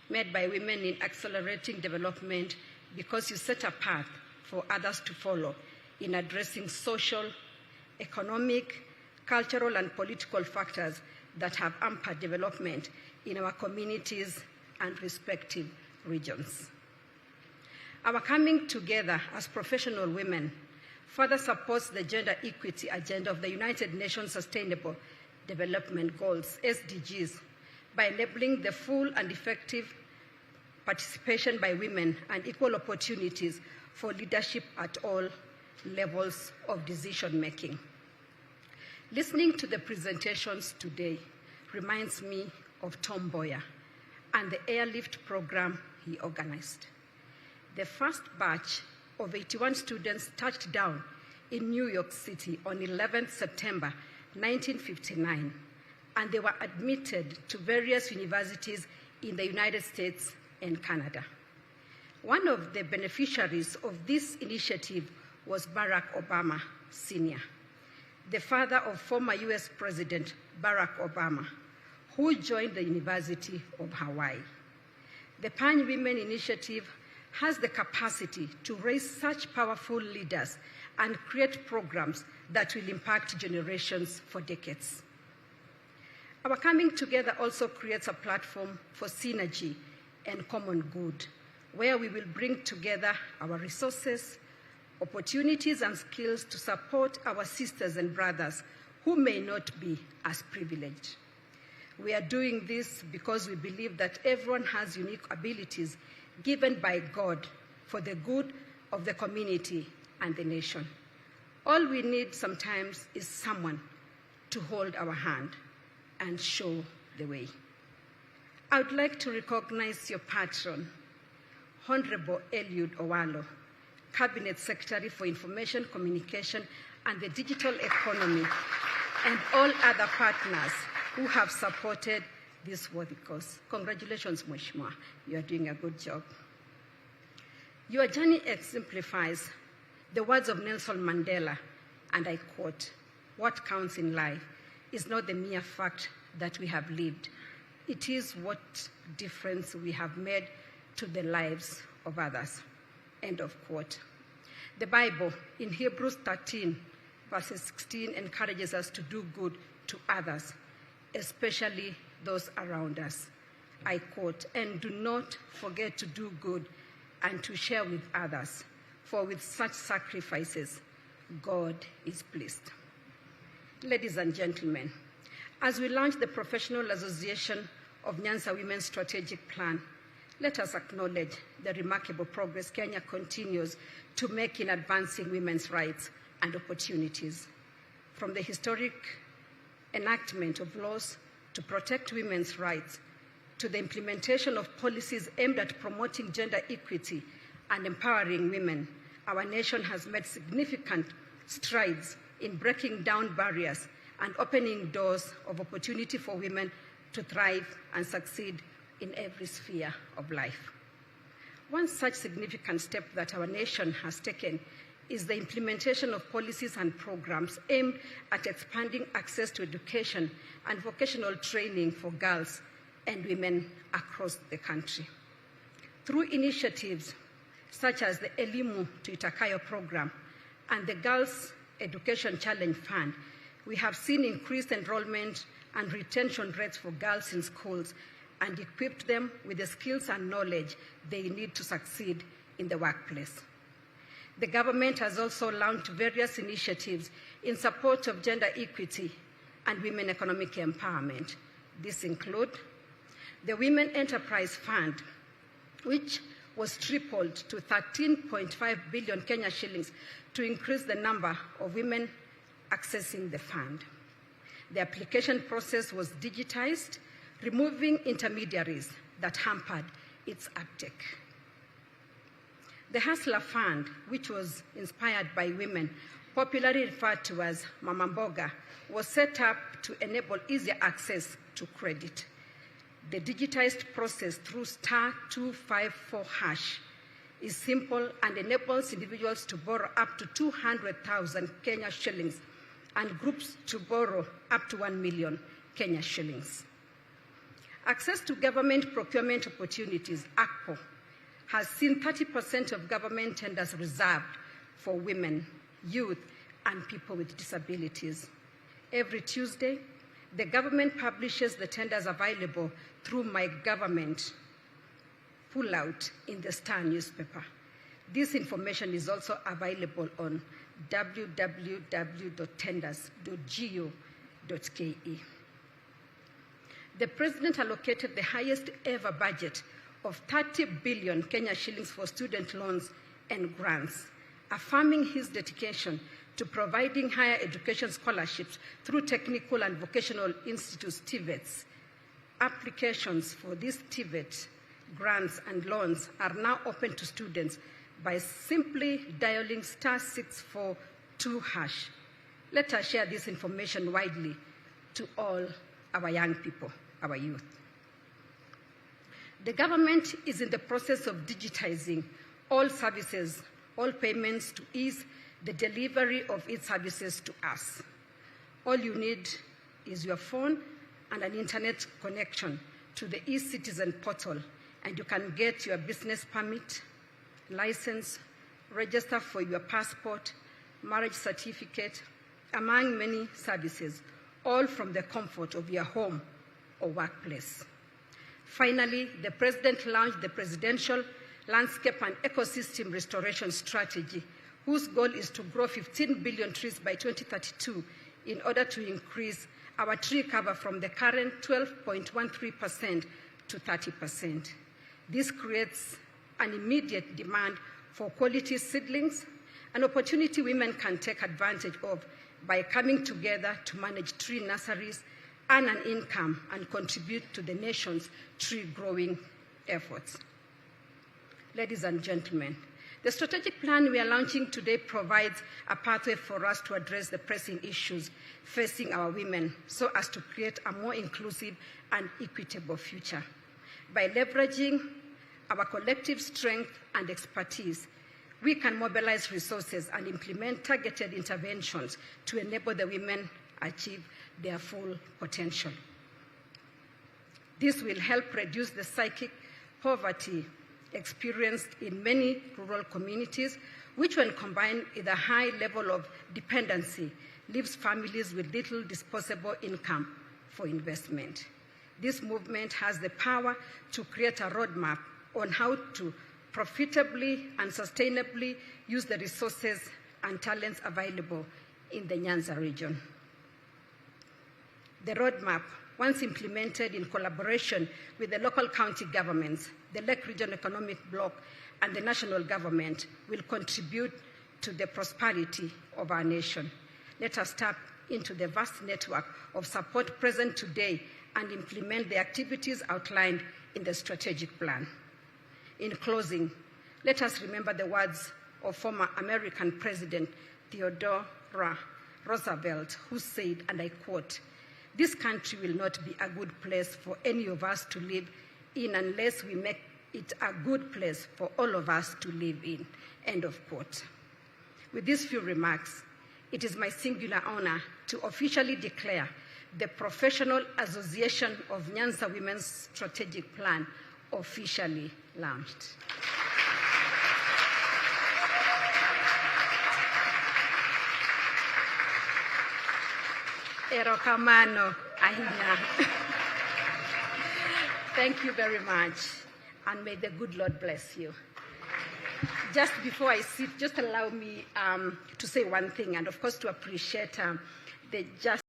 made by women in accelerating development because you set a path for others to follow in addressing social, economic, cultural, and political factors that have hampered development in our communities and respective regions. Our coming together as professional women further supports the gender equity agenda of the United Nations Sustainable Development Goals, SDGs, by enabling the full and effective participation by women and equal opportunities for leadership at all levels of decision-making. Listening to the presentations today reminds me of Tom Boyer and the airlift program he organized. The first batch of 81 students touched down in New York City on 11 September 1959, and they were admitted to various universities in the United States and Canada. One of the beneficiaries of this initiative was Barack Obama Sr., the father of former US President Barack Obama, who joined the University of Hawaii. The Pan Women Initiative has the capacity to raise such powerful leaders and create programs that will impact generations for decades. Our coming together also creates a platform for synergy and common good, where we will bring together our resources, opportunities, and skills to support our sisters and brothers who may not be as privileged. We are doing this because we believe that everyone has unique abilities given by God for the good of the community and the nation. All we need sometimes is someone to hold our hand and show the way. I would like to recognize your patron, Honorable Eliud Owalo, Cabinet Secretary for Information, Communication, and the Digital Economy, and all other partners who have supported this worthy cause. Congratulations, Mheshimiwa. You are doing a good job. Your journey exemplifies the words of Nelson Mandela, and I quote, "What counts in life is not the mere fact that we have lived. It is what difference we have made to the lives of others." End of quote. The Bible in Hebrews 13, verses 16, encourages us to do good to others, especially those around us. I quote, "And do not forget to do good and to share with others, for with such sacrifices, God is pleased." Ladies and gentlemen, as we launch the Professional Association of Nyanza Women's Strategic Plan, let us acknowledge the remarkable progress Kenya continues to make in advancing women's rights and opportunities. From the historic enactment of laws to protect women's rights, to the implementation of policies aimed at promoting gender equity and empowering women, our nation has made significant strides in breaking down barriers and opening doors of opportunity for women to thrive and succeed in every sphere of life. One such significant step that our nation has taken is the implementation of policies and programs aimed at expanding access to education and vocational training for girls and women across the country. Through initiatives such as the Elimu to Itakayo program and the Girls Education Challenge Fund, we have seen increased enrollment and retention rates for girls in schools and equipped them with the skills and knowledge they need to succeed in the workplace. The government has also launched various initiatives in support of gender equity and women economic empowerment. These include the Women Enterprise Fund, which was tripled to 13.5 billion Kenya shillings to increase the number of women accessing the fund. The application process was digitized, removing intermediaries that hampered its uptake. The Hustler Fund, which was inspired by women, popularly referred to as Mama Mboga, was set up to enable easier access to credit. The digitized process through *254# is simple and enables individuals to borrow up to 200,000 Kenya shillings and groups to borrow up to 1 million Kenya shillings. Access to government procurement opportunities, ACPO, has seen 30% of government tenders reserved for women, youth, and people with disabilities. Every Tuesday, the government publishes the tenders available through My Government pull-out in the Star newspaper. This information is also available on www.tenders.go.ke. The President allocated the highest ever budget of 30 billion Kenya shillings for student loans and grants, affirming his dedication to providing higher education scholarships through technical and vocational institutes, TVETs. Applications for these TVET grants and loans are now open to students by simply dialing *642#. Let us share this information widely to all our young people, our youth. The government is in the process of digitizing all services, all payments to ease the delivery of its services to us. All you need is your phone and an internet connection to the eCitizen portal, and you can get your business permit, license, register for your passport, marriage certificate, among many services, all from the comfort of your home or workplace. Finally, the President launched the Presidential Landscape and Ecosystem Restoration Strategy, whose goal is to grow 15 billion trees by 2032 in order to increase our tree cover from the current 12.13% to 30%. This creates an immediate demand for quality seedlings, an opportunity women can take advantage of by coming together to manage tree nurseries, earn an income, and contribute to the nation's tree growing efforts. Ladies and gentlemen, the strategic plan we are launching today provides a pathway for us to address the pressing issues facing our women so as to create a more inclusive and equitable future. By leveraging our collective strength and expertise, we can mobilize resources and implement targeted interventions to enable the women achieve their full potential. This will help reduce the psychic poverty experienced in many rural communities, which when combined with a high level of dependency, leaves families with little disposable income for investment. This movement has the power to create a roadmap on how to profitably and sustainably use the resources and talents available in the Nyanza region. The roadmap, once implemented in collaboration with the local county governments, the Lake Region Economic Bloc, and the national government, will contribute to the prosperity of our nation. Let us tap into the vast network of support present today and implement the activities outlined in the strategic plan. In closing, let us remember the words of former American President Theodore Roosevelt, who said, and I quote, "This country will not be a good place for any of us to live in unless we make it a good place for all of us to live in," end of quote. With these few remarks, it is my singular honor to officially declare the Professional Association of Nyanza Women's Strategic Plan officially launched. Erokamano ahina. Thank you very much, and may the good Lord bless you. Just before I sit, just allow me to say one thing, and of course to appreciate the just